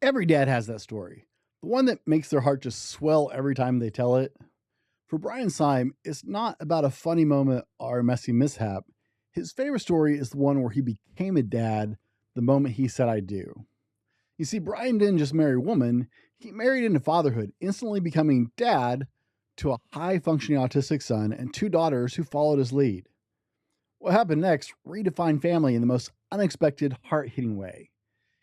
Every dad has that story, the one that makes their heart just swell every time they tell it. For Brian Seim, it's not about a funny moment or a messy mishap. His favorite story is the one where he became a dad the moment he said, I do. You see, Brian didn't just marry a woman, he married into fatherhood, instantly becoming dad to a high functioning autistic son and two daughters who followed his lead. What happened next redefined family in the most unexpected, heart hitting way.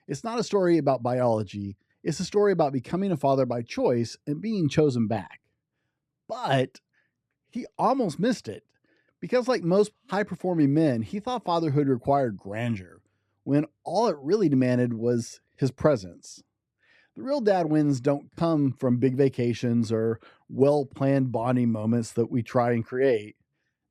It's not a story about biology, it's a story about becoming a father by choice and being chosen back. But he almost missed it. Because, like most high performing men, he thought fatherhood required grandeur, when all it really demanded was his presence. The real dad wins don't come from big vacations or well planned bonding moments that we try and create.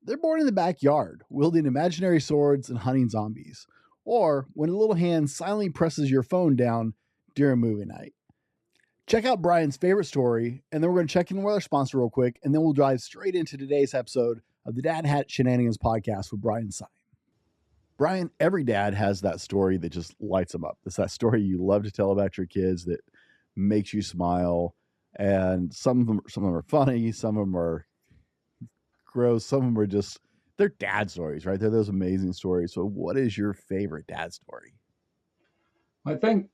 They're born in the backyard, wielding imaginary swords and hunting zombies, or when a little hand silently presses your phone down during movie night. Check out Brian's favorite story, and then we're going to check in with our sponsor real quick, and then we'll dive straight into today's episode of the Dad Hat Shenanigans podcast with Brian Seim. Brian, every dad has that story that just lights them up. It's that story you love to tell about your kids that makes you smile, and some of them are funny, some of them are gross, some of them are just, they're dad stories, right? They're those amazing stories. So what is your favorite dad story? I think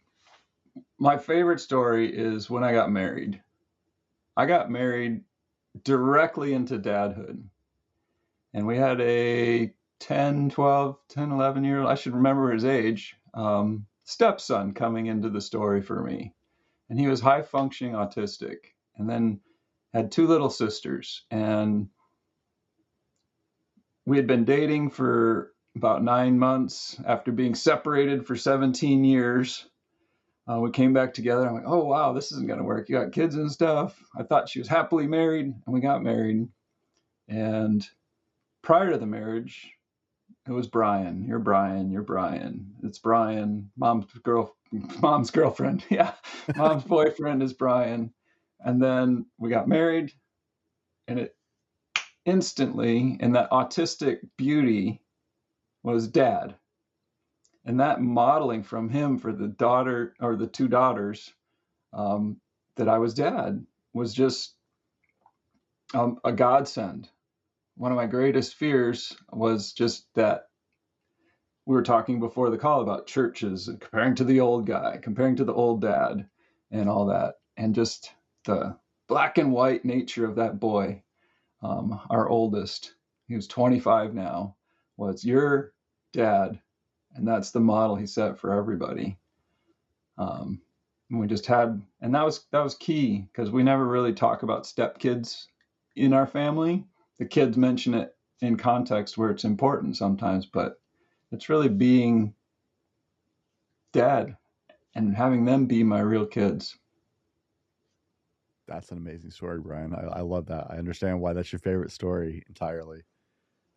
my favorite story is when I got married. I got married directly into dadhood. And we had a 10, 11 year old, I should remember his age, stepson coming into the story for me. And he was high functioning autistic, and then had two little sisters. And we had been dating for about 9 months after being separated for 17 years. We came back together. I'm like, oh, wow, this isn't going to work. You got kids and stuff. I thought she was happily married, and we got married. And prior to the marriage, it was Brian. You're Brian. You're Brian. It's Brian. Mom's girlfriend. Yeah. Mom's boyfriend is Brian. And then we got married, and it instantly, in that autistic beauty, was Dad. And that modeling from him for the daughter or the two daughters, that I was dad, was just a godsend. One of my greatest fears was just that we were talking before the call about churches and comparing to the old guy, comparing to the old dad and all that. And just the black and white nature of that boy, our oldest, he was 25 now, was your dad. And that's the model he set for everybody. And we just had, and that was key, because we never really talk about stepkids in our family. The kids mention it in context where it's important sometimes, but it's really being dad and having them be my real kids. That's an amazing story, Brian. I love that. I understand why that's your favorite story entirely.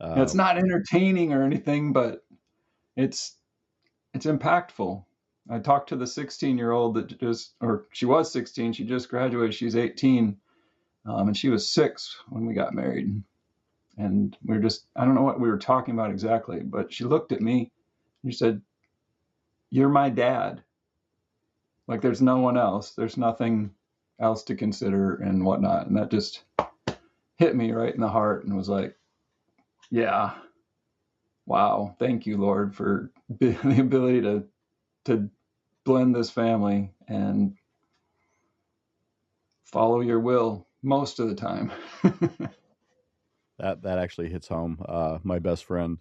It's not entertaining or anything, but it's impactful. I talked to the 16-year-old that she was 16, she just graduated, she's 18, and she was 6 when we got married. And we were just, I don't know what we were talking about exactly, but she looked at me and she said, "You're my dad. Like, there's no one else. There's nothing else to consider," and whatnot. And that just hit me right in the heart and was like, yeah, wow, thank you, Lord, for the ability to blend this family and follow your will most of the time. That actually hits home. My best friend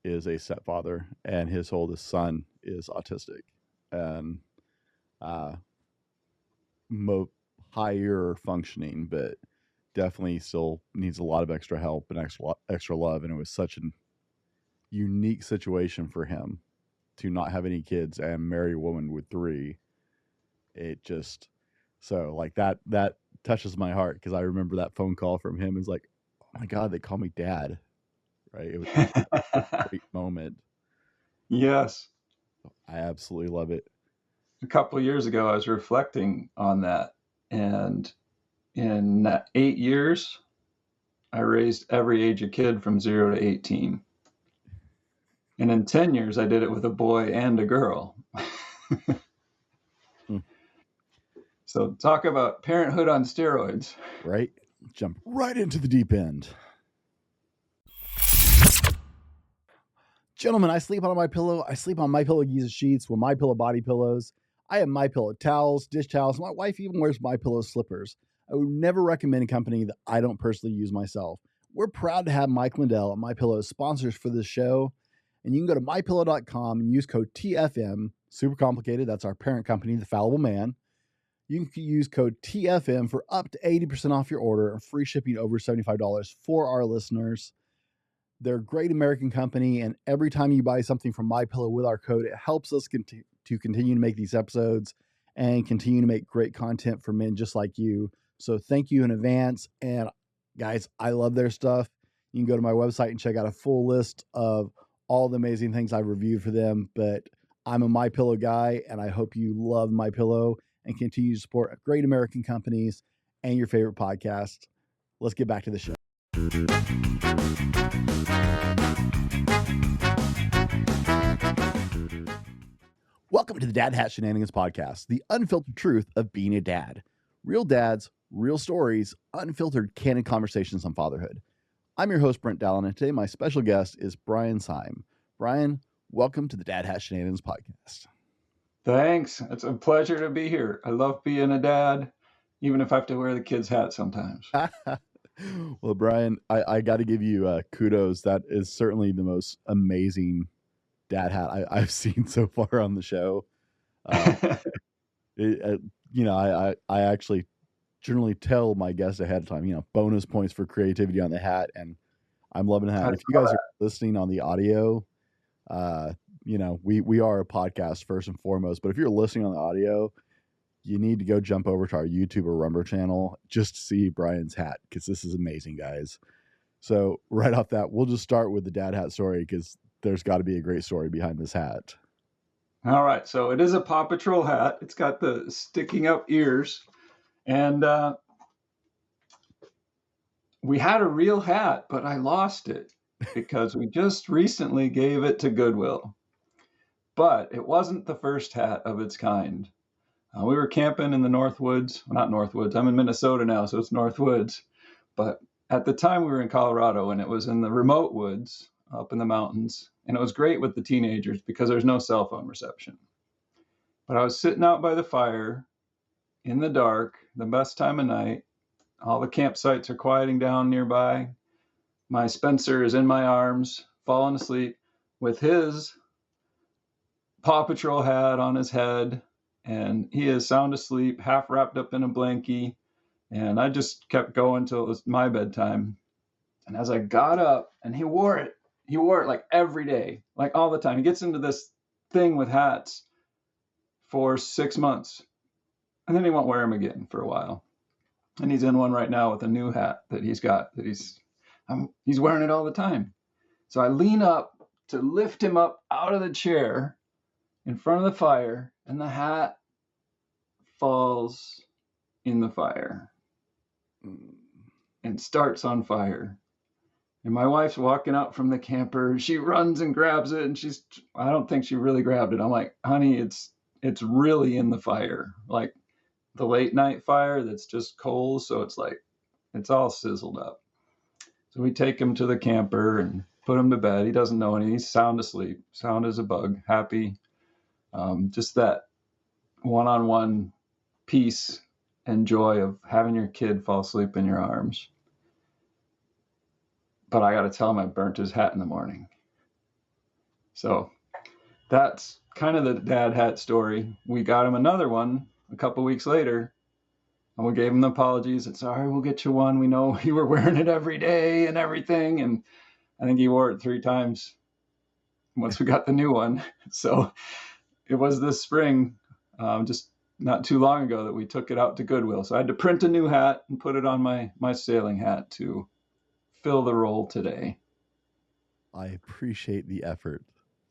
is a stepfather, and his oldest son is autistic, and higher functioning, but definitely still needs a lot of extra help and extra love. And it was such a unique situation for him to not have any kids and marry a woman with 3. It just, so like that touches my heart, because I remember that phone call from him is like, oh my God, they call me dad, right? It was a great moment. Yes. I absolutely love it. A couple of years ago, I was reflecting on that, and in 8 years, I raised every age of kid from 0 to 18. And in 10 years, I did it with a boy and a girl. So talk about parenthood on steroids. Right? Jump right into the deep end. Gentlemen, I sleep on my pillow. I sleep on my pillow uses sheets with my pillow body pillows. I have my pillow towels, dish towels. My wife even wears my pillow slippers. I would never recommend a company that I don't personally use myself. We're proud to have Mike Lindell and My Pillow as sponsors for this show. And you can go to mypillow.com and use code TFM. Super complicated. That's our parent company, The Fallible Man. You can use code TFM for up to 80% off your order and free shipping over $75 for our listeners. They're a great American company, and every time you buy something from MyPillow with our code, it helps us to continue to make these episodes and continue to make great content for men just like you. So thank you in advance. And guys, I love their stuff. You can go to my website and check out a full list of all the amazing things I've reviewed for them. But I'm a MyPillow guy, and I hope you love MyPillow and continue to support great American companies and your favorite podcast. Let's get back to the show. Welcome to the Dad Hat Shenanigans podcast, the unfiltered truth of being a dad. Real dads, real stories, unfiltered candid conversations on fatherhood. I'm your host, Brent Dallin, and today my special guest is Brian Seim. Brian, welcome to the Dad Hat Shenanigans podcast. Thanks. It's a pleasure to be here. I love being a dad, even if I have to wear the kid's hat sometimes. Well, Brian, I got to give you kudos. That is certainly the most amazing dad hat I've seen so far on the show. I actually generally tell my guests ahead of time, bonus points for creativity on the hat, and I'm loving the hat. If you guys are listening on the audio, we are a podcast first and foremost, but if you're listening on the audio, you need to go jump over to our YouTube or Rumble channel just to see Brian's hat, because this is amazing, guys. So right off that, we'll just start with the dad hat story, because there's got to be a great story behind this hat. All right. So it is a Paw Patrol hat. It's got the sticking up ears. And we had a real hat, but I lost it because we just recently gave it to Goodwill. But it wasn't the first hat of its kind. We were camping in the North Woods. Well, not North Woods. I'm in Minnesota now, so it's North Woods. But at the time we were in Colorado, and it was in the remote woods up in the mountains. And it was great with the teenagers because there's no cell phone reception. But I was sitting out by the fire in the dark, the best time of night. All the campsites are quieting down nearby. My Spencer is in my arms, falling asleep with his Paw Patrol hat on his head. And he is sound asleep, half wrapped up in a blankie. And I just kept going till it was my bedtime. And as I got up, and he wore it like every day, like all the time. He gets into this thing with hats for 6 months. And then he won't wear them again for a while. And he's in one right now with a new hat that he's got, that he's wearing it all the time. So I lean up to lift him up out of the chair in front of the fire, and the hat falls in the fire and starts on fire. And my wife's walking out from the camper. She runs and grabs it, and I don't think she really grabbed it. I'm like, honey, it's really in the fire. Like the late night fire that's just coals, so it's all sizzled up. So we take him to the camper and put him to bed. He doesn't know anything. He's sound asleep, sound as a bug, happy. Just that one-on-one peace and joy of having your kid fall asleep in your arms. But I got to tell him I burnt his hat in the morning. So that's kind of the dad hat story. We got him another one a couple weeks later, and we gave him the apologies. It's all right, we'll get you one. We know you were wearing it every day and everything. And I think he wore it 3 times once we got the new one. So it was this spring, just not too long ago, that we took it out to Goodwill. So I had to print a new hat and put it on my sailing hat to fill the role today. I appreciate the effort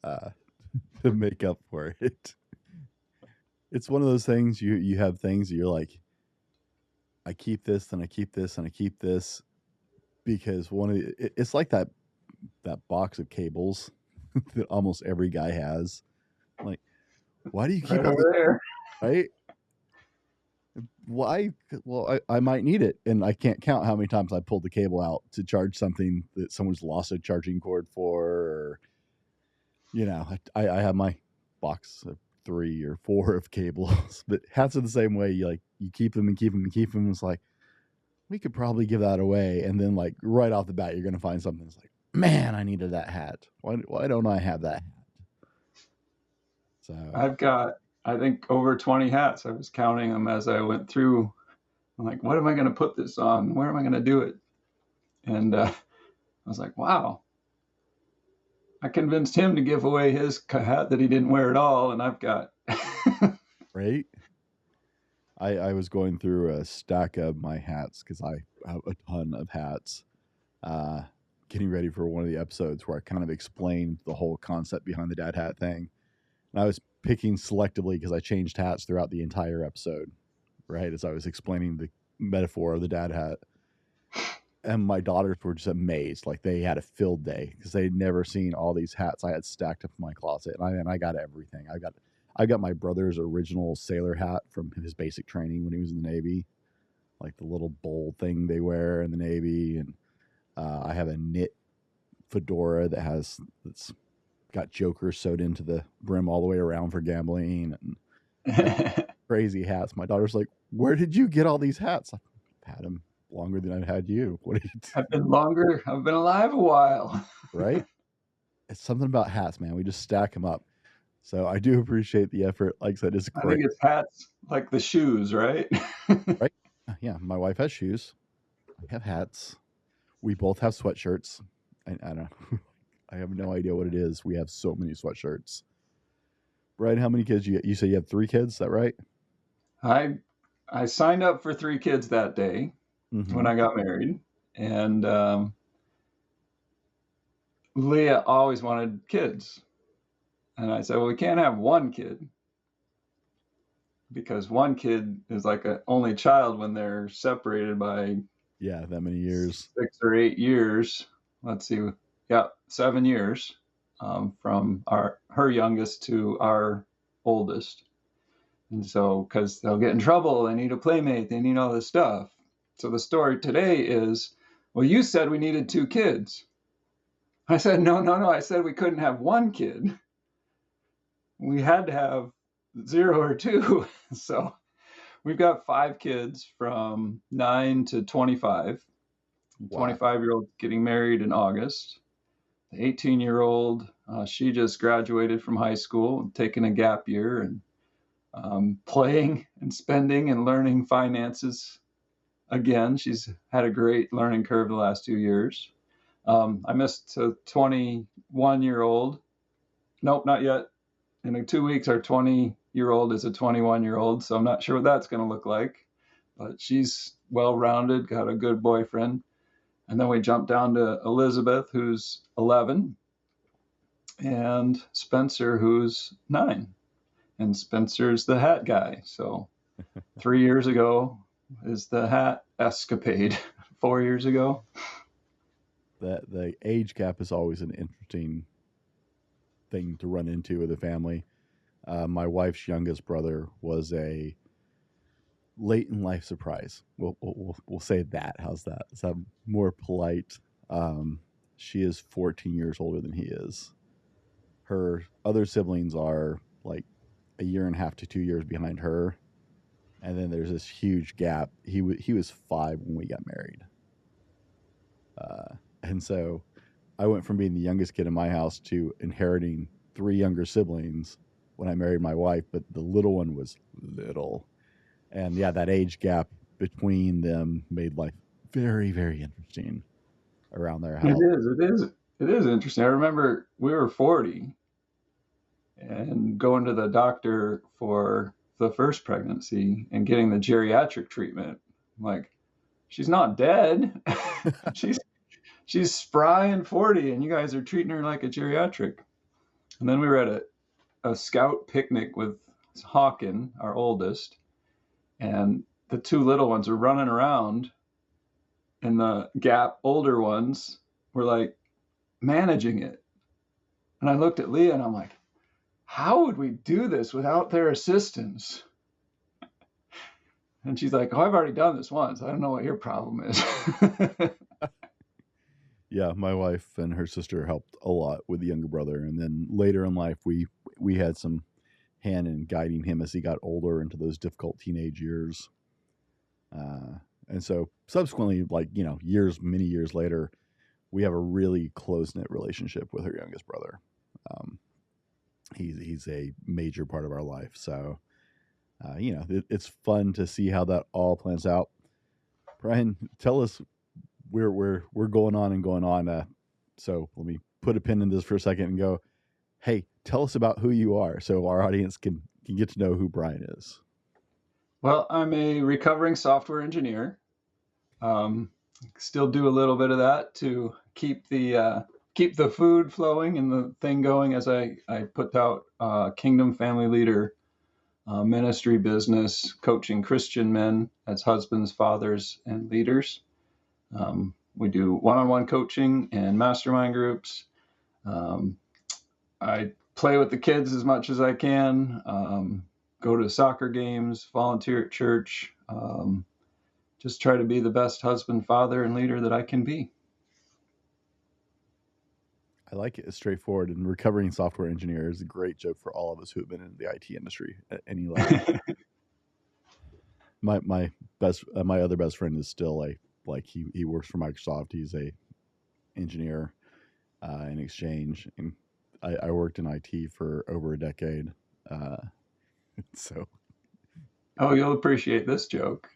to make up for it. It's one of those things you have things that you're like, I keep this and I keep this and I keep this, because it's like that box of cables that almost every guy has. Like, why do you keep right over there? Right? Why? Well, I might need it, and I can't count how many times I pulled the cable out to charge something that someone's lost a charging cord for, or I have my box of 3 or 4 of cables, but hats are the same way. You keep them and keep them and keep them. It's like we could probably give that away, and then like right off the bat, you're gonna find something that's like, man, I needed that hat. Why don't I have that hat? So I've got, I think, over 20 hats. I was counting them as I went through. I'm like, what am I going to put this on? Where am I going to do it? And I was like, wow, I convinced him to give away his hat that he didn't wear at all. And I've got. right. I was going through a stack of my hats because I have a ton of hats. Getting ready for one of the episodes where I kind of explained the whole concept behind the dad hat thing. And I was picking selectively because I changed hats throughout the entire episode, right? As I was explaining the metaphor of the dad hat. And my daughters were just amazed. Like they had a field day because they'd never seen all these hats I had stacked up in my closet. And I got everything. I got my brother's original sailor hat from his basic training when he was in the Navy, like the little bowl thing they wear in the Navy. And I have a knit fedora that's got jokers sewed into the brim all the way around for gambling and crazy hats. My daughter's like, "Where did you get all these hats?" I've had them longer than I've had you. What do you do? I've been longer. I've been alive a while. Right? It's something about hats, man. We just stack them up. So I do appreciate the effort. Like I said, it's I great. think it's hats like the shoes, right? Right? Yeah, my wife has shoes. I have hats. We both have sweatshirts. I don't know. I have no idea what it is. We have so many sweatshirts. Brian, how many kids you say you have 3 kids? Is that right? I signed up for 3 kids that day when I got married, and Leah always wanted kids, and I said, well, we can't have one kid because one kid is like an only child when they're separated by that many years, 6 or 8 years. Let's see, 7 years from her youngest to our oldest. And so, because they'll get in trouble, they need a playmate, they need all this stuff. So the story today is, well, you said we needed 2 kids. I said, no. I said we couldn't have one kid. We had to have 0 or 2. So we've got 5 kids from 9 to 25. The 25-year-old getting married in August. The 18-year-old, she just graduated from high school and taking a gap year and playing and spending and learning finances again. She's had a great learning curve the last 2 years. I missed a 21-year-old. Nope, not yet. In 2 weeks, our 20-year-old is a 21-year-old, so I'm not sure what that's going to look like. But she's well-rounded, got a good boyfriend. And then we jump down to Elizabeth, who's 11, and Spencer, who's 9. And Spencer's the hat guy. So 3 years ago is the hat escapade. 4 years ago. The age gap is always an interesting thing to run into with a family. My wife's youngest brother was a late in life surprise. We'll say that. How's that? Is that more polite? She is 14 years older than he is. Her other siblings are like a year and a half to 2 years behind her, and then there's this huge gap. He was 5 when we got married, and so I went from being the youngest kid in my house to inheriting 3 younger siblings when I married my wife, but the little one was little. And yeah, that age gap between them made life very, very interesting around their house. It is interesting. I remember we were 40 and going to the doctor for the first pregnancy and getting the geriatric treatment. I'm like, she's not dead. she's spry and 40, and you guys are treating her like a geriatric. And then we were at a scout picnic with Hawken, our oldest, and the 2 little ones were running around, and the gap older ones were like managing it. And I looked at Leah and I'm like, how would we do this without their assistance? And she's like, oh, I've already done this once. I don't know what your problem is. Yeah, my wife and her sister helped a lot with the younger brother, and then later in life, we had some hand in guiding him as he got older into those difficult teenage years. And so subsequently, like, many years later, we have a really close knit relationship with her youngest brother. He's a major part of our life. So, it's fun to see how that all plans out. Brian, tell us, we're going on and going on. So let me put a pin in this for a second and go, hey, tell us about who you are so our audience can get to know who Brian is. Well, I'm a recovering software engineer. Still do a little bit of that to keep the food flowing and the thing going as I put out Kingdom Family Leader ministry business, coaching Christian men as husbands, fathers, and leaders. We do one-on-one coaching and mastermind groups. I play with the kids as much as I can, go to soccer games, volunteer at church, just try to be the best husband, father, and leader that I can be. I like it. It's straightforward. And recovering software engineer is a great joke for all of us who have been in the IT industry at any level. My other best friend is still he works for Microsoft. He's a engineer in Exchange, and I worked in IT for over a decade. So, oh, you'll appreciate this joke.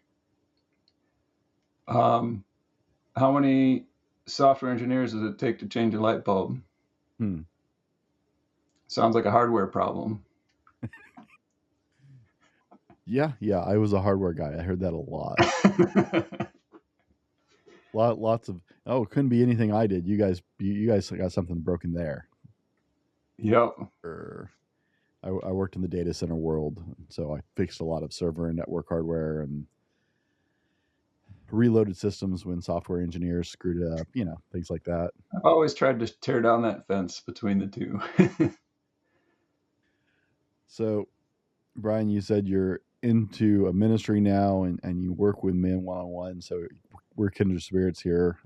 How many software engineers does it take to change a light bulb? Sounds like a hardware problem. Yeah, I was a hardware guy. I heard that a lot. Lots of, oh, it couldn't be anything I did. You guys got something broken there. Yep. I worked in the data center world, so I fixed a lot of server and network hardware and reloaded systems when software engineers screwed it up, things like that. I've always tried to tear down that fence between the two. So, Brian, you said you're into a ministry now and you work with men one-on-one, so we're kindred spirits here.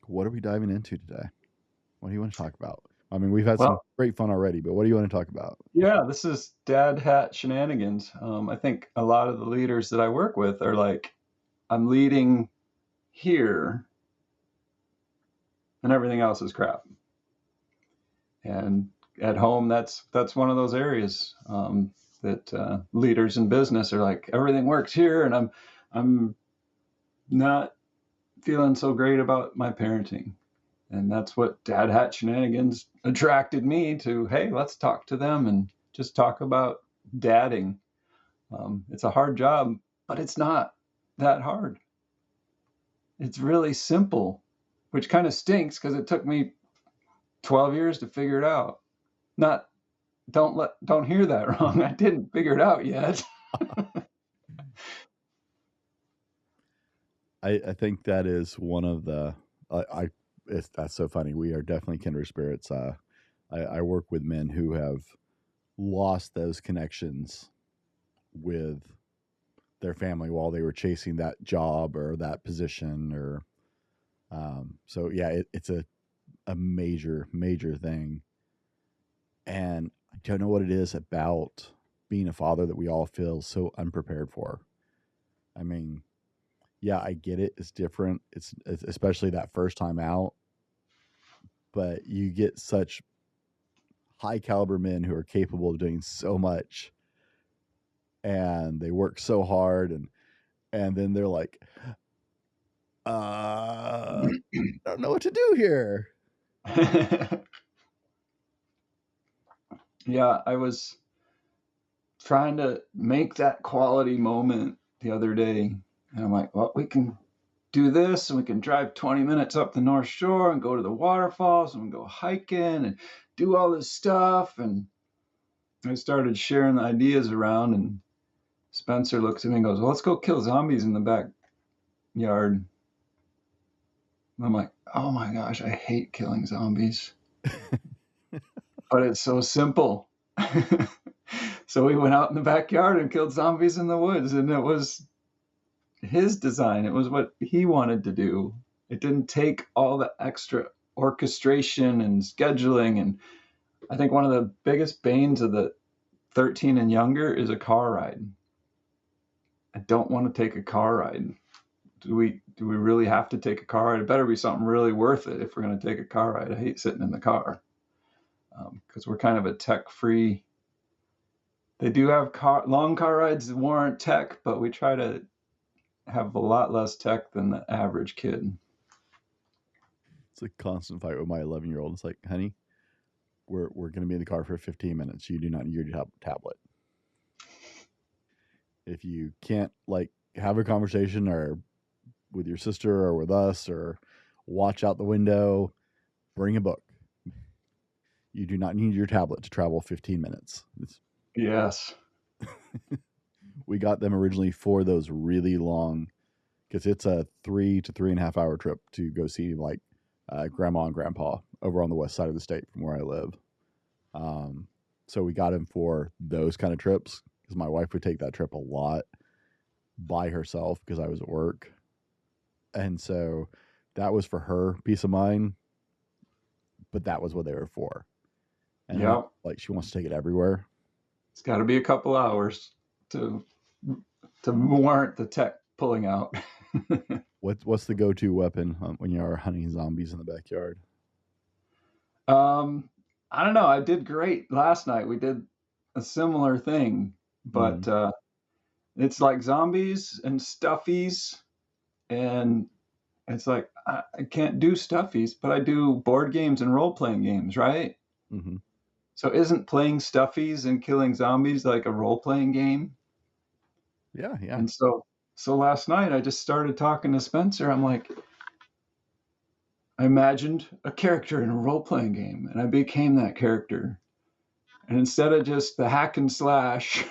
What are we diving into today? What do you want to talk about? I mean, we've had some great fun already, but what do you want to talk about? Yeah, this is Dad Hat Shenanigans. I think a lot of the leaders that I work with are like, I'm leading here and everything else is crap. And at home, that's one of those areas that leaders in business are like, everything works here, and I'm not feeling so great about my parenting. And that's what Dad Hat Shenanigans attracted me to. Hey, let's talk to them and just talk about dadding. It's a hard job, but it's not that hard. It's really simple, which kind of stinks because it took me 12 years to figure it out. Don't hear that wrong. I didn't figure it out yet. I think that is one of the that's so funny. We are definitely kindred spirits. I work with men who have lost those connections with their family while they were chasing that job or that position, or so yeah, it's a major thing. And I don't know what it is about being a father that we all feel so unprepared for. I mean, yeah, I get it. It's different. It's especially that first time out, but you get such high caliber men who are capable of doing so much, and they work so hard, and then they're like, I don't know what to do here. Yeah, I was trying to make that quality moment the other day. And I'm like, well, we can do this and we can drive 20 minutes up the North Shore and go to the waterfalls and go hiking and do all this stuff. And I started sharing the ideas around, and Spencer looks at me and goes, well, let's go kill zombies in the backyard. And I'm like, oh my gosh, I hate killing zombies. But it's so simple. So we went out in the backyard and killed zombies in the woods, and it was his design. It was what he wanted to do. It didn't take all the extra orchestration and scheduling. And I think one of the biggest banes of the 13 and younger is a car ride. I don't want to take a car ride. Do we really have to take a car ride? It better be something really worth it if we're going to take a car ride. I hate sitting in the car because we're kind of a tech-free. They do have long car rides that warrant tech, but we try to have a lot less tech than the average kid. It's a constant fight with my 11-year-old. It's like, honey, we're going to be in the car for 15 minutes. You do not need your tablet. If you can't like have a conversation or with your sister or with us or watch out the window, bring a book. You do not need your tablet to travel 15 minutes. Yes. We got them originally for those really long, because it's a 3 to 3.5 hour trip to go see like grandma and grandpa over on the west side of the state from where I live. So we got him for those kind of trips because my wife would take that trip a lot by herself because I was at work. And so that was for her peace of mind, but that was what they were for. And yeah, like she wants to take it everywhere. It's got to be a couple hours to warrant the tech pulling out. What's the go-to weapon when you are hunting zombies in the backyard? I don't know. I did great last night. We did a similar thing, but it's like zombies and stuffies, and it's like I can't do stuffies, but I do board games and role-playing games, right? Mm-hmm. So isn't playing stuffies and killing zombies like a role-playing game? Yeah. And so last night I just started talking to Spencer. I'm like, I imagined a character in a role-playing game, and I became that character. And instead of just the hack and slash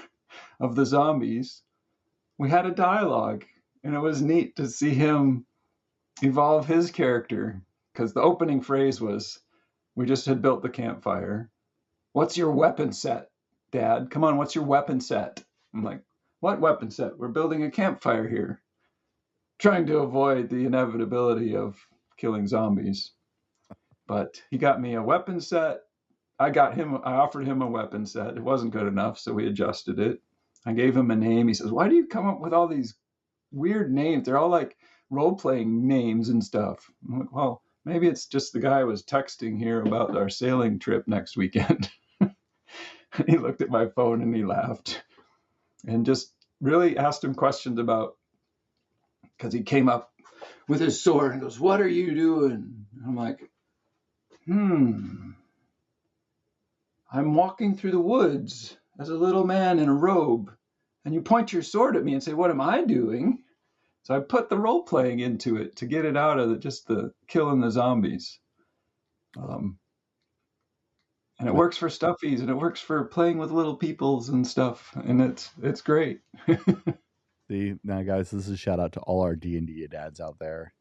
of the zombies, we had a dialogue, and it was neat to see him evolve his character. Because the opening phrase was, we just had built the campfire. What's your weapon set, Dad? Come on, what's your weapon set? I'm like, what weapon set? We're building a campfire here. Trying to avoid the inevitability of killing zombies. But he got me a weapon set. I offered him a weapon set. It wasn't good enough, so we adjusted it. I gave him a name. He says, why do you come up with all these weird names? They're all like role-playing names and stuff. I'm like, well, maybe it's just the guy I was texting here about our sailing trip next weekend. He looked at my phone and he laughed and just really asked him questions about, because he came up with his sword and goes, what are you doing? I'm like, I'm walking through the woods as a little man in a robe, and you point your sword at me and say, what am I doing? So I put the role playing into it to get it out of just the killing the zombies. And it works for stuffies, and it works for playing with little peoples and stuff, and it's great. See, now guys, this is a shout out to all our D&D dads out there,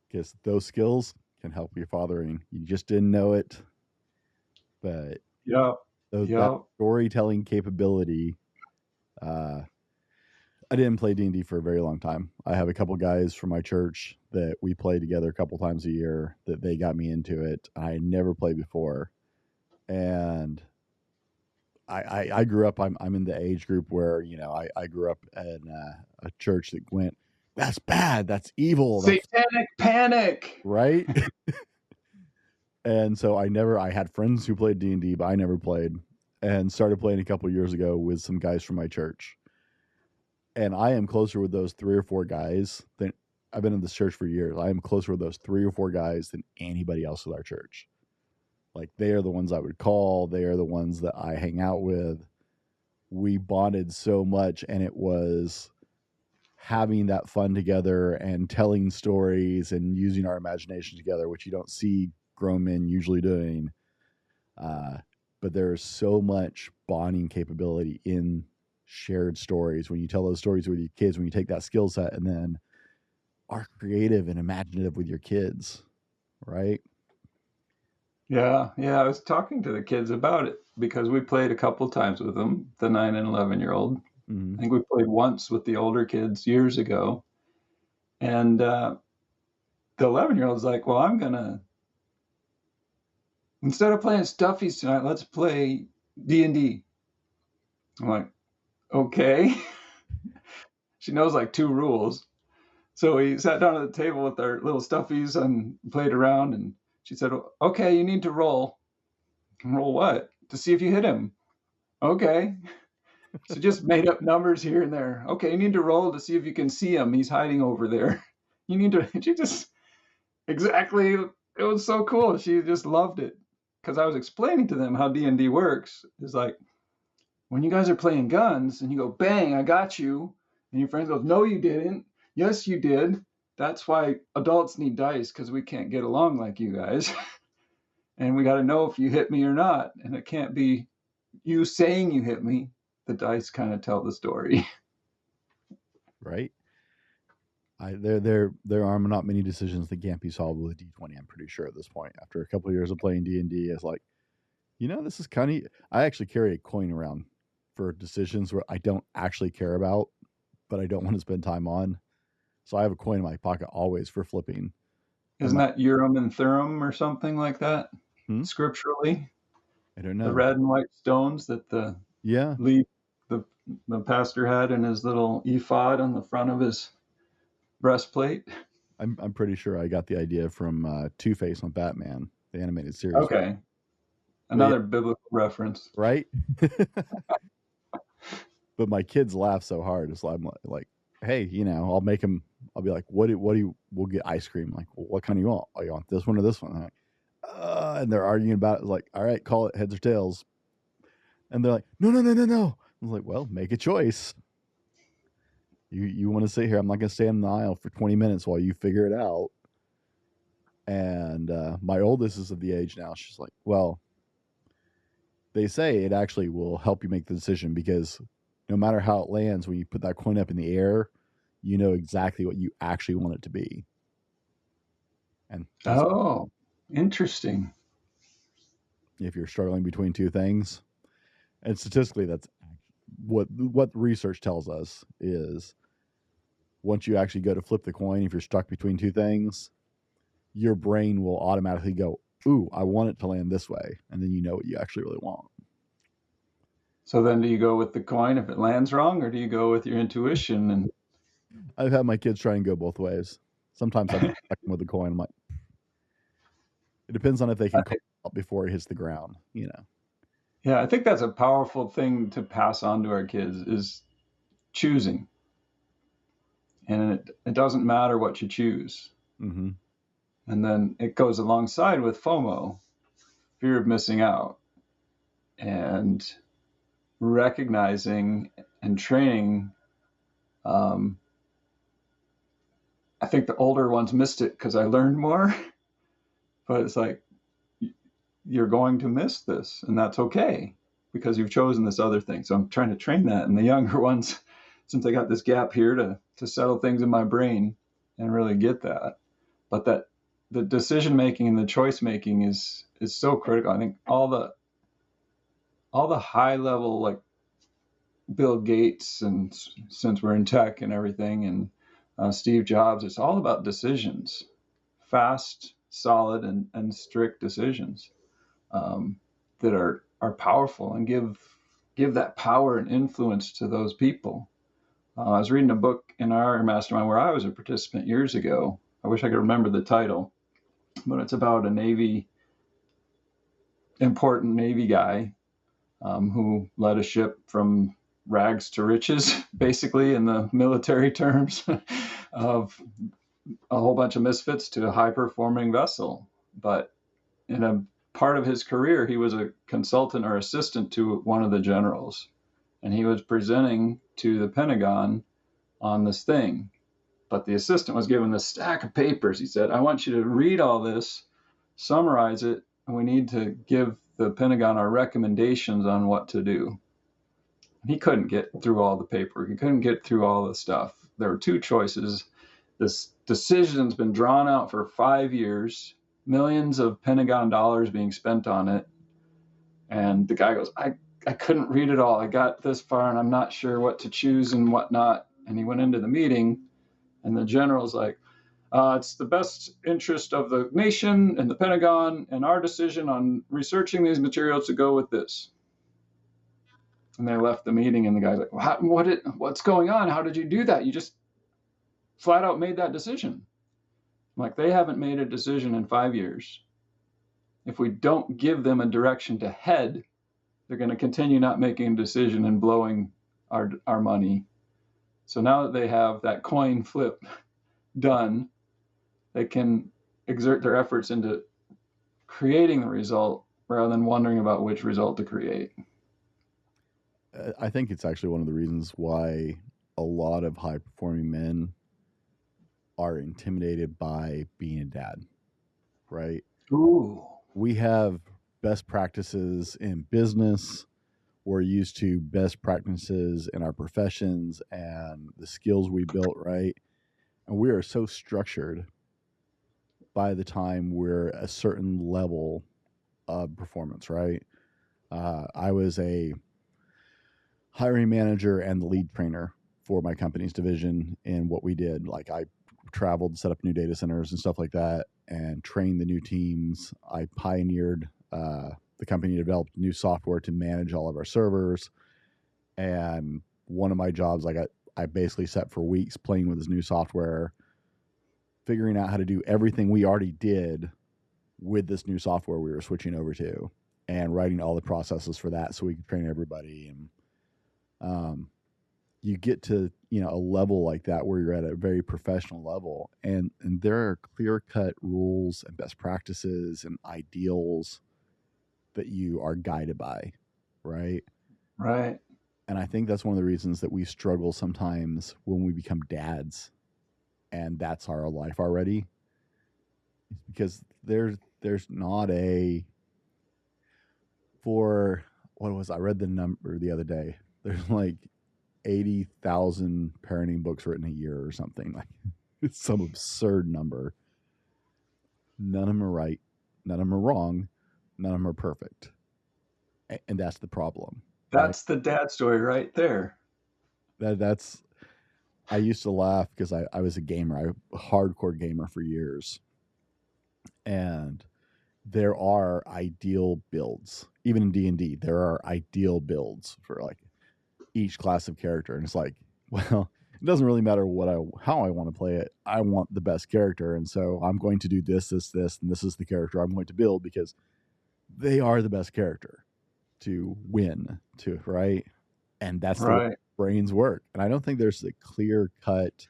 because those skills can help your fathering. You just didn't know it, but that storytelling capability. I didn't play D&D for a very long time. I have a couple guys from my church that we play together a couple times a year that they got me into it. I never played before. And I grew up, I'm in the age group where, I grew up in a church that went, that's bad, that's evil. Satanic panic. Right? And so I had friends who played D&D, but I never played, and started playing a couple years ago with some guys from my church. And I am closer with those 3 or 4 guys than I've been in this church for years. I am closer with those 3 or 4 guys than anybody else at our church. Like, they are the ones I would call. They are the ones that I hang out with. We bonded so much, and it was having that fun together and telling stories and using our imagination together, which you don't see grown men usually doing. But there is so much bonding capability in shared stories when you tell those stories with your kids, when you take that skill set and then are creative and imaginative with your kids, right? Yeah, I was talking to the kids about it because we played a couple times with them, the 9 and 11-year-old. Mm-hmm. I think we played once with the older kids years ago. And the 11-year-old's like, well, instead of playing stuffies tonight, let's play D&D. I'm like, okay. She knows like 2 rules. So we sat down at the table with our little stuffies and played around. And she said, okay, you need to roll. Roll what? To see if you hit him. Okay. So just made up numbers here and there. Okay, you need to roll to see if you can see him. He's hiding over there. You need to, she just, exactly, it was so cool. She just loved it. Because I was explaining to them how D&D works. It's like, when you guys are playing guns and you go, bang, I got you. And your friend goes, no, you didn't. Yes, you did. That's why adults need dice, because we can't get along like you guys. And we got to know if you hit me or not. And it can't be you saying you hit me. The dice kind of tell the story. Right. There are not many decisions that can't be solved with a D20. I'm pretty sure at this point. After a couple of years of playing D&D, it's like, this is kind of. I actually carry a coin around for decisions where I don't actually care about, but I don't want to spend time on. So I have a coin in my pocket always for flipping. Isn't that Urim and Thummim or something like that? Scripturally, I don't know. The red and white stones that the pastor had in his little ephod on the front of his breastplate. I'm pretty sure I got the idea from Two-Face on Batman, the animated series. Okay, another biblical reference, right? But my kids laugh so hard. It's like, hey, I'll make them. I'll be like, what do you? We'll get ice cream. Like, well, what kind do you want? Oh, you want this one or this one? Like, and they're arguing about it. It's like, all right, call it heads or tails. And they're like, no. I was like, well, make a choice. You want to sit here? I'm not going to stand in the aisle for 20 minutes while you figure it out. And my oldest is of the age now. She's like, well, they say it actually will help you make the decision, because no matter how it lands, when you put that coin up in the air, you know exactly what you actually want it to be. And interesting. If you're struggling between two things, and statistically, that's what research tells us is, once you actually go to flip the coin, if you're stuck between two things, your brain will automatically go, ooh, I want it to land this way. And then you know what you actually really want. So then do you go with the coin if it lands wrong, or do you go with your intuition? And I've had my kids try and go both ways. Sometimes I check them with the coin. I'm like, it depends on if they can call out before it hits the ground, Yeah, I think that's a powerful thing to pass on to our kids, is choosing. And it doesn't matter what you choose. Mm-hmm. And then it goes alongside with FOMO, fear of missing out, and recognizing and training. I think the older ones missed it because I learned more, but it's like, you're going to miss this, and that's okay, because you've chosen this other thing. So I'm trying to train that in the younger ones, since I got this gap here to settle things in my brain and really get that. But that the decision making and the choice making is so critical. I think all the high level, like Bill Gates, and since we're in tech and everything, and Steve Jobs, it's all about decisions, fast, solid, and strict decisions that are powerful and give that power and influence to those people. I was reading a book in our mastermind where I was a participant years ago. I wish I could remember the title, but it's about a important Navy guy who led a ship from rags to riches, basically, in the military terms, of a whole bunch of misfits to a high-performing vessel. But in a part of his career, he was a consultant or assistant to one of the generals, and he was presenting to the Pentagon on this thing. But the assistant was given this stack of papers. He said, I want you to read all this, summarize it, and we need to give the Pentagon our recommendations on what to do. He couldn't get through all the paper. He couldn't get through all the stuff. There were two choices. This decision's been drawn out for 5 years, millions of Pentagon dollars being spent on it, And the guy goes, I couldn't read it all. I got this far and I'm not sure what to choose and what not. And he went into the meeting and the general's like, it's the best interest of the nation and the Pentagon and our decision on researching these materials to go with this. And they left the meeting and the guy's like, what's going on? How did you do that? You just flat out made that decision. Like, they haven't made a decision in 5 years. If we don't give them a direction to head, they're going to continue not making a decision and blowing our money. So now that they have that coin flip done, they can exert their efforts into creating the result rather than wondering about which result to create. I think it's actually one of the reasons why a lot of high performing men are intimidated by being a dad, right? Ooh. We have best practices in business. We're used to best practices in our professions and the skills we built, right? And we are so structured by the time we're a certain level of performance, right? I was a hiring manager and the lead trainer for my company's division in what we did. Like, I traveled, set up new data centers and stuff like that, and trained the new teams. I pioneered the company, developed new software to manage all of our servers. And one of my jobs, I basically sat for weeks playing with this new software, figuring out how to do everything we already did with this new software we were switching over to, and writing all the processes for that so we could train everybody. And you get to, a level like that where you're at a very professional level, and there are clear-cut rules and best practices and ideals that you are guided by, right? Right. And I think that's one of the reasons that we struggle sometimes when we become dads and that's our life already, because there's not I read the number the other day. There's like 80,000 parenting books written a year or something. Like, it's some absurd number. None of them are right. None of them are wrong. None of them are perfect. And that's the problem. That's right? The dad story right there. I used to laugh because I was a gamer, a hardcore gamer for years. And there are ideal builds. Even in D&D, there are ideal builds for like each class of character. And it's like, well, it doesn't really matter how I want to play it. I want the best character. And so I'm going to do this, and this is the character I'm going to build because they are the best character to win, right? And that's the way brains work. And I don't think there's a clear-cut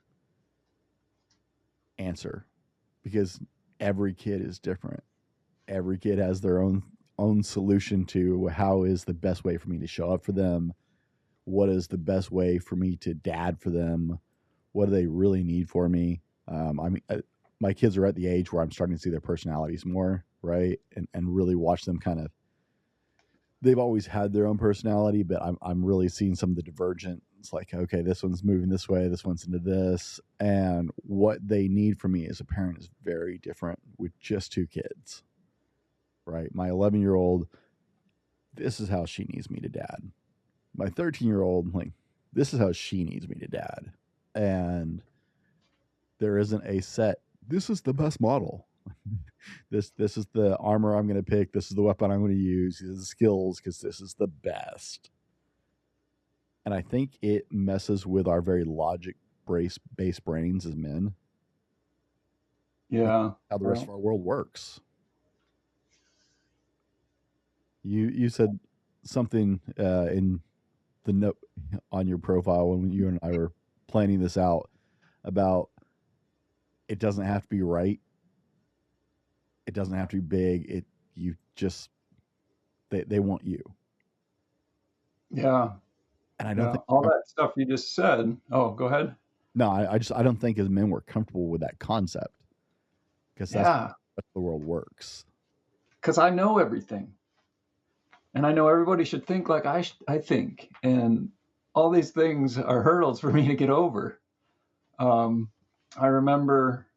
answer, because every kid is different. Every kid has their own solution to how is the best way for me to show up for them. What is the best way for me to dad for them? What do they really need for me? My kids are at the age where I'm starting to see their personalities more, right? And really watch them kind of, they've always had their own personality, but I'm really seeing some of the divergent. It's like, okay, this one's moving this way, this one's into this. And what they need from me as a parent is very different with just two kids, right? My 11-year-old, this is how she needs me to dad. My 13-year-old, like, this is how she needs me to dad. And there isn't a set, this is the best model. This is the armor I'm going to pick. This is the weapon I'm going to use. These are the skills because this is the best. And I think it messes with our very logic-based brains as men. Yeah. How the rest of our world works. You said something in the note on your profile when you and I were planning this out about it doesn't have to be right. It doesn't have to be big. They want you. Yeah. And I don't think all that stuff you just said. Oh, go ahead. No, I don't think as men we're comfortable with that concept, because that's how the world works. Because I know everything. And I know everybody should think like I think. And all these things are hurdles for me to get over. I remember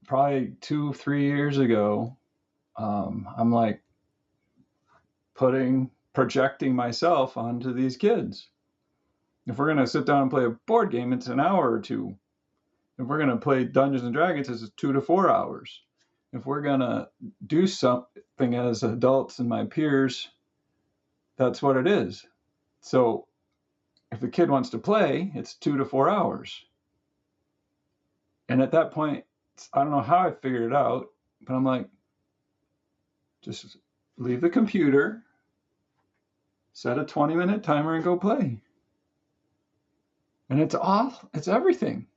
probably 2-3 years ago, I'm like projecting myself onto these kids. If we're going to sit down and play a board game, it's an hour or two. If we're going to play Dungeons and Dragons, it's 2 to 4 hours. If we're going to do something as adults and my peers, that's what it is. So if the kid wants to play, it's 2 to 4 hours. And at that point, I don't know how I figured it out, but I'm like, just leave the computer, set a 20-minute timer and go play. And it's everything.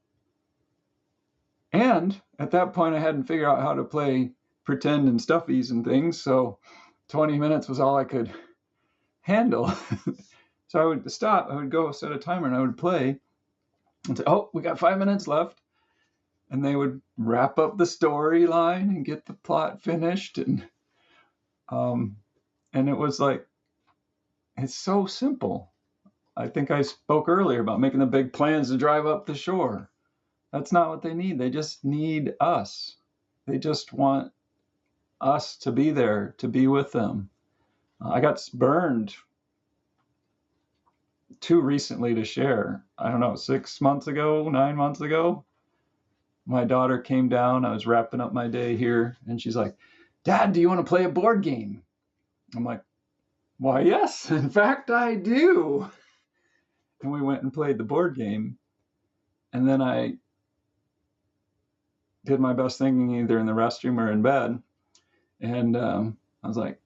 And at that point, I hadn't figured out how to play pretend and stuffies and things. So 20 minutes was all I could handle. So I would stop, I would go set a timer and I would play and say, oh, we got 5 minutes left. And they would wrap up the storyline and get the plot finished. And it was like, it's so simple. I think I spoke earlier about making the big plans to drive up the shore. That's not what they need. They just need us. They just want us to be there, to be with them. I got burned too recently to share. I don't know, 6 months ago, 9 months ago. My daughter came down. I was wrapping up my day here, and she's like, Dad, do you want to play a board game? I'm like, why, yes, in fact, I do. And we went and played the board game. And then I did my best thinking either in the restroom or in bed. And I was like,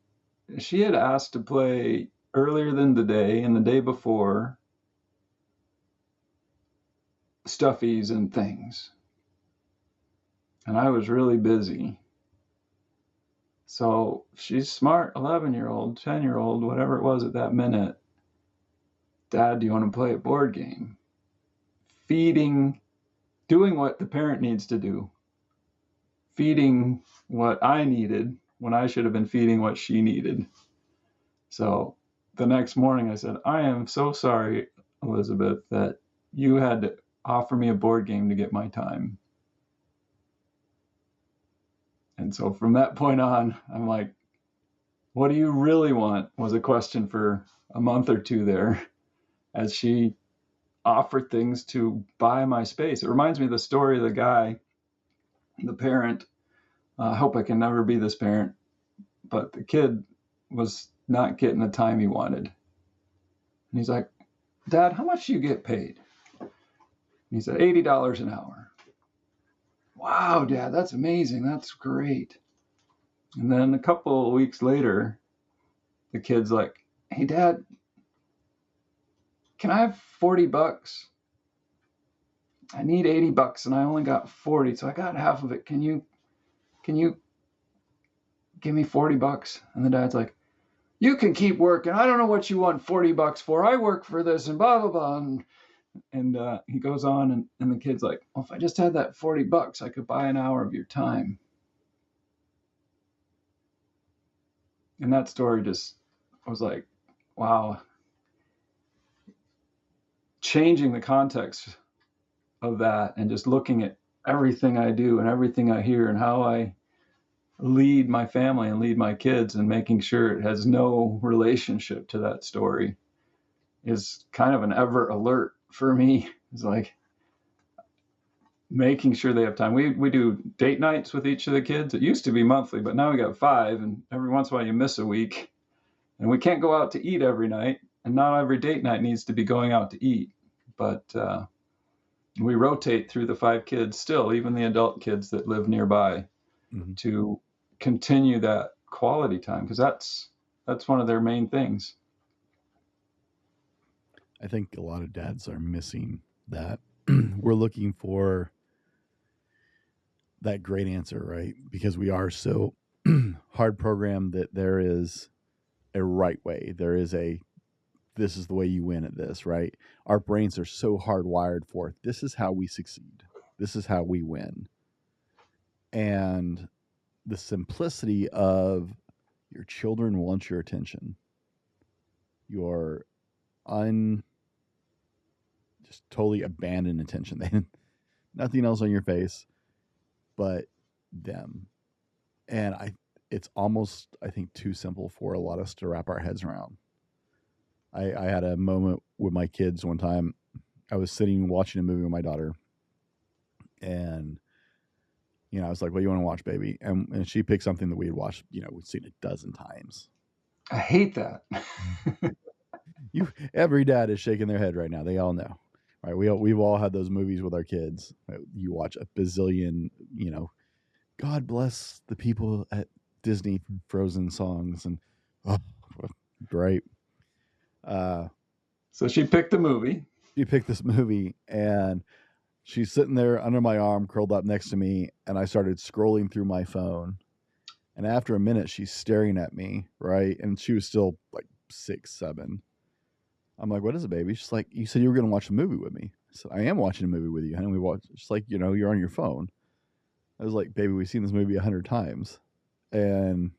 she had asked to play earlier than the day and the day before stuffies and things. And I was really busy. So she's smart, 11-year-old, 10-year-old, whatever it was at that minute. Dad, do you want to play a board game? Feeding, doing what the parent needs to do. Feeding what I needed when I should have been feeding what she needed. So the next morning I said, I am so sorry, Elizabeth, that you had to offer me a board game to get my time. And so from that point on, I'm like, what do you really want? Was a question for a month or two there as she offered things to buy my space. It reminds me of the story of the guy, the parent. I hope I can never be this parent, but the kid was not getting the time he wanted. And he's like, Dad, how much do you get paid? And he said, $80 an hour. Wow, Dad, that's amazing. That's great. And then a couple of weeks later, the kid's like, hey, Dad, can I have $40? I need $80 and I only got 40, so I got half of it. Can you give me $40? And the dad's like, you can keep working. I don't know what you want $40 for. I work for this and blah, blah, blah. And he goes on and the kid's like, well, if I just had that $40, I could buy an hour of your time. And that story just was like, wow. Changing the context of that and just looking at everything I do and everything I hear and how I lead my family and lead my kids and making sure it has no relationship to that story is kind of an ever alert for me. It's like making sure they have time. We do date nights with each of the kids. It used to be monthly, but now we got 5, and every once in a while you miss a week. And we can't go out to eat every night, and not every date night needs to be going out to eat. But we rotate through the 5 kids still, even the adult kids that live nearby, to continue that quality time, because that's one of their main things. I think a lot of dads are missing that. We're looking for that great answer, right? Because we are so hard programmed that there is a right way. There is this is the way you win at this, right? Our brains are so hardwired for this is how we succeed. This is how we win. And the simplicity of your children want your attention. Your just totally abandoned attention. They nothing else on your face but them. And it's almost, I think, too simple for a lot of us to wrap our heads around. I had a moment with my kids one time. I was sitting watching a movie with my daughter, and I was like, "What do you want to watch, baby?" And she picked something that we had watched, we'd seen a dozen times. I hate that. Every dad is shaking their head right now. They all know, right? We've all had those movies with our kids. Right? You watch a bazillion, God bless the people at Disney Frozen songs, and oh, great. So she picked the movie. She picked this movie, and she's sitting there under my arm, curled up next to me, and I started scrolling through my phone. And after a minute, she's staring at me, right? And she was still like 6, 7. I'm like, "What is it, baby?" She's like, "You said you were going to watch a movie with me." I said, "I am watching a movie with you." And we watched. She's like, "You're on your phone." I was like, "Baby, we've seen this movie 100 times." And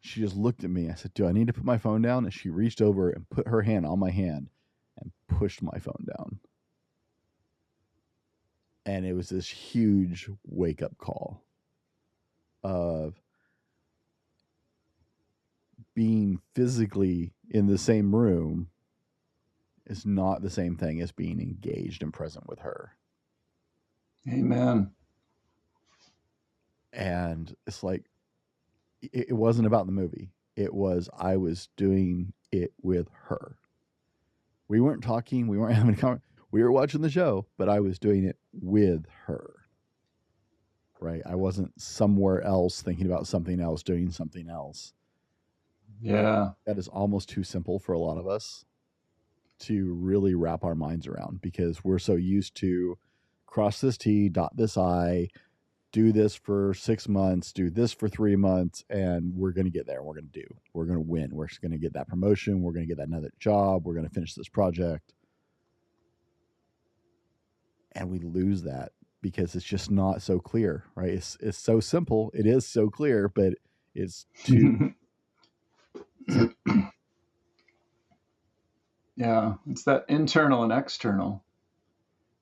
she just looked at me. I said, "Do I need to put my phone down?" And she reached over and put her hand on my hand and pushed my phone down. And it was this huge wake-up call of being physically in the same room is not the same thing as being engaged and present with her. Amen. And it's like, it wasn't about the movie. It was, I was doing it with her. We weren't talking. We weren't having a conversation. We were watching the show, but I was doing it with her. Right? I wasn't somewhere else thinking about something else, doing something else. Yeah. That is almost too simple for a lot of us to really wrap our minds around, because we're so used to cross this T, dot this I, do this for 6 months, do this for 3 months, and we're going to get there. We're going to win. We're going to get that promotion. We're going to get that another job. We're going to finish this project. And we lose that because it's just not so clear, right? It's so simple. It is so clear, but it's too. Yeah, it's that internal and external.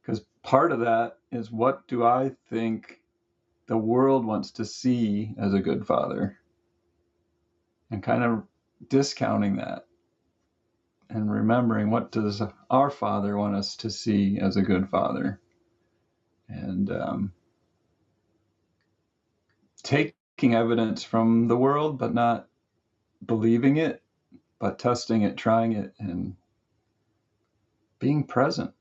Because part of that is, what do I think the world wants to see as a good father? And kind of discounting that and remembering, what does our Father want us to see as a good father? And taking evidence from the world, but not believing it, but testing it, trying it, and being present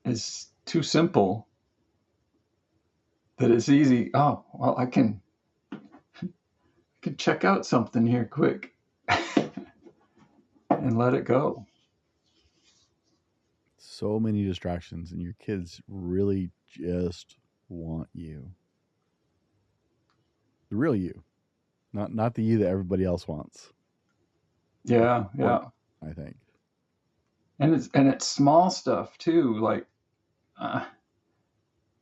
is too simple that it's easy. Oh, well, I can check out something here quick and let it go. So many distractions, and your kids really just want you. The real you, not the you that everybody else wants. Yeah, yeah. I think. And it's small stuff too. Like,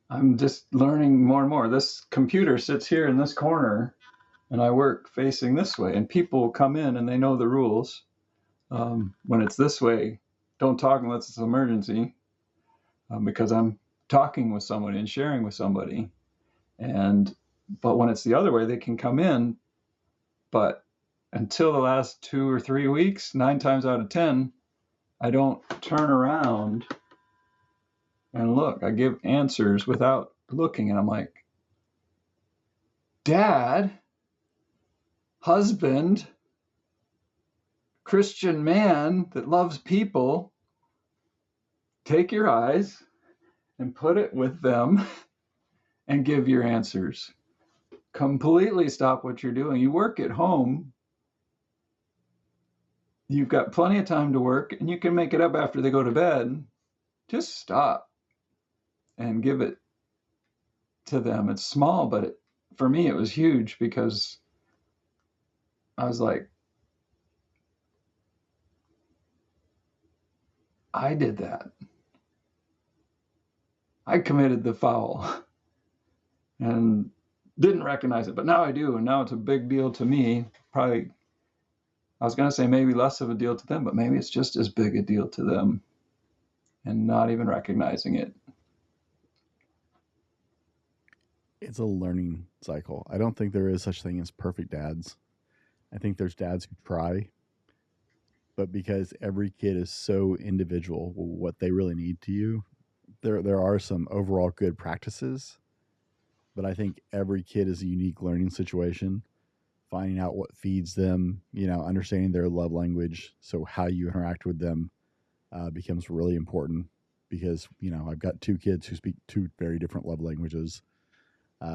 I'm just learning more and more. This computer sits here in this corner, and I work facing this way. And people come in and they know the rules. When it's this way, don't talk unless it's an emergency, because I'm talking with somebody and sharing with somebody. But when it's the other way, they can come in. But until the last 2 or 3 weeks, 9 times out of 10, I don't turn around and look. I give answers without looking, and I'm like, Dad, husband, Christian man that loves people, take your eyes and put it with them and give your answers. Completely stop what you're doing. You work at home. You've got plenty of time to work, and you can make it up after they go to bed. Just stop and give it to them. It's small, but for me, it was huge, because I was like, I did that. I committed the foul and didn't recognize it, but now I do, and now it's a big deal to me. Probably, I was going to say maybe less of a deal to them, but maybe it's just as big a deal to them, and not even recognizing it. It's a learning cycle. I don't think there is such thing as perfect dads. I think there's dads who try, but because every kid is so individual, what they really need to you, there are some overall good practices, but I think every kid is a unique learning situation. Finding out what feeds them, understanding their love language, so how you interact with them becomes really important. Because I've got two kids who speak two very different love languages,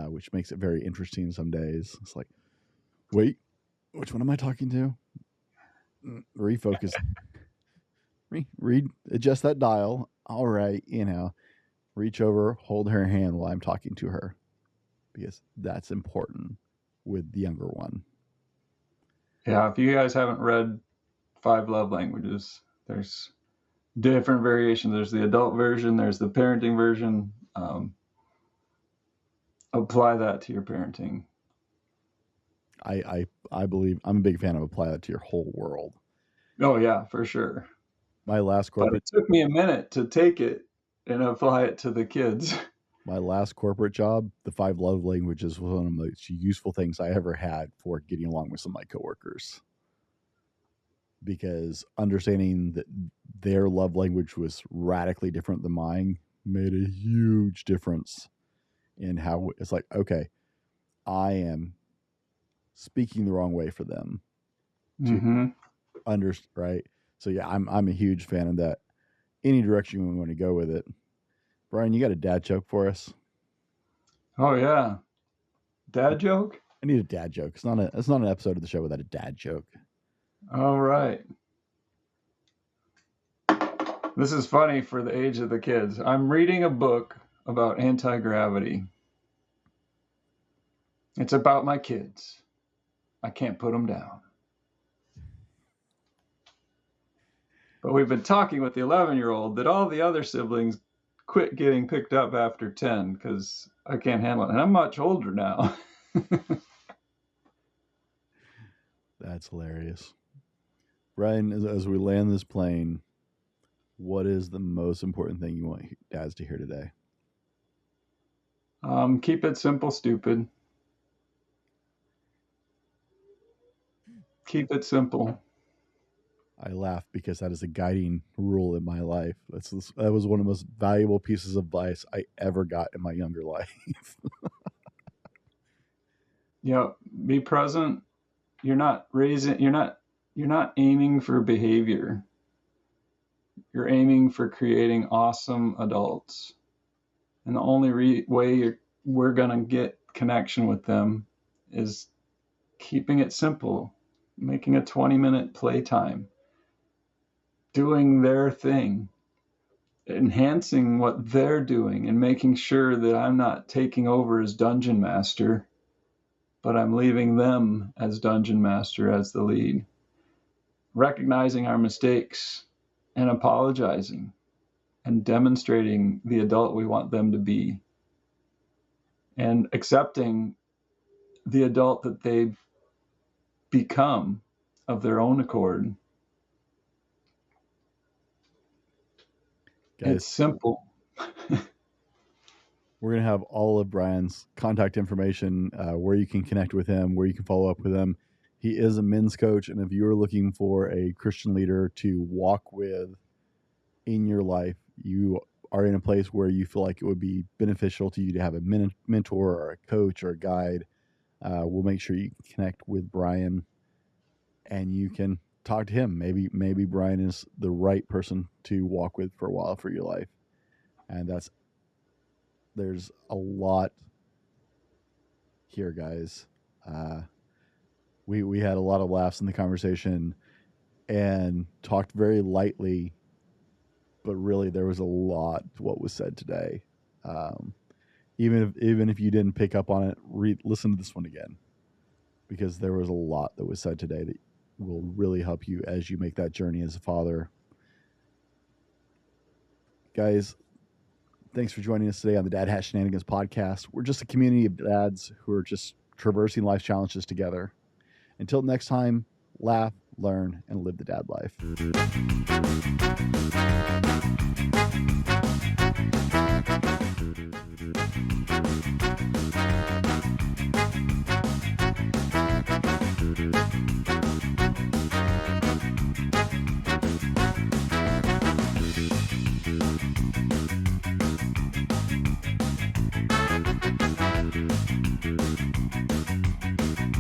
which makes it very interesting some days. It's like, wait, which one am I talking to? Refocus. Read, adjust that dial. All right, reach over, hold her hand while I'm talking to her, because that's important with the younger one. Yeah, if you guys haven't read 5 Love Languages, there's different variations. There's the adult version, there's the parenting version. Apply that to your parenting. I believe I'm a big fan of apply that to your whole world. Oh yeah, for sure. My last corporate, but it took me a minute to take it and apply it to the kids. My last corporate job, the 5 love languages was one of the most useful things I ever had for getting along with some of my coworkers. Because understanding that their love language was radically different than mine made a huge difference in how it's like, okay, I am speaking the wrong way for them to right. So yeah, I'm a huge fan of that. Any direction we want to go with it. Brian, you got a dad joke for us? Oh yeah, dad joke. I need a dad joke. It's not an episode of the show without a dad joke. All right. This is funny for the age of the kids. I'm reading a book about anti-gravity. It's about my kids. I can't put them down. But we've been talking with the 11-year-old that all the other siblings quit getting picked up after 10 because I can't handle it. And I'm much older now. That's hilarious. Brian, as we land this plane, what is the most important thing you want dads to hear today? Keep it simple, stupid. Keep it simple. I laugh because that is a guiding rule in my life. That was one of the most valuable pieces of advice I ever got in my younger life. Be present. You're not aiming for behavior. You're aiming for creating awesome adults. And the only way we're going to get connection with them is keeping it simple, making a 20-minute playtime, doing their thing, enhancing what they're doing, and making sure that I'm not taking over as dungeon master, but I'm leaving them as dungeon master, as the lead. Recognizing our mistakes and apologizing and demonstrating the adult we want them to be, and accepting the adult that they become of their own accord. Guys, it's simple. We're going to have all of Brian's contact information, where you can connect with him, where you can follow up with him. He is a men's coach, and if you're looking for a Christian leader to walk with in your life, you are in a place where you feel like it would be beneficial to you to have a mentor or a coach or a guide, we'll make sure you can connect with Brian and you can talk to him. Maybe Brian is the right person to walk with for a while for your life. And there's a lot here, guys. We had a lot of laughs in the conversation and talked very lightly, but really there was a lot to what was said today. Even if you didn't pick up on it, listen to this one again, because there was a lot that was said today that will really help you as you make that journey as a father. Guys, thanks for joining us today on the Dad Hat Shenanigans podcast. We're just a community of dads who are just traversing life challenges together. Until next time, laugh, learn, and live the dad life.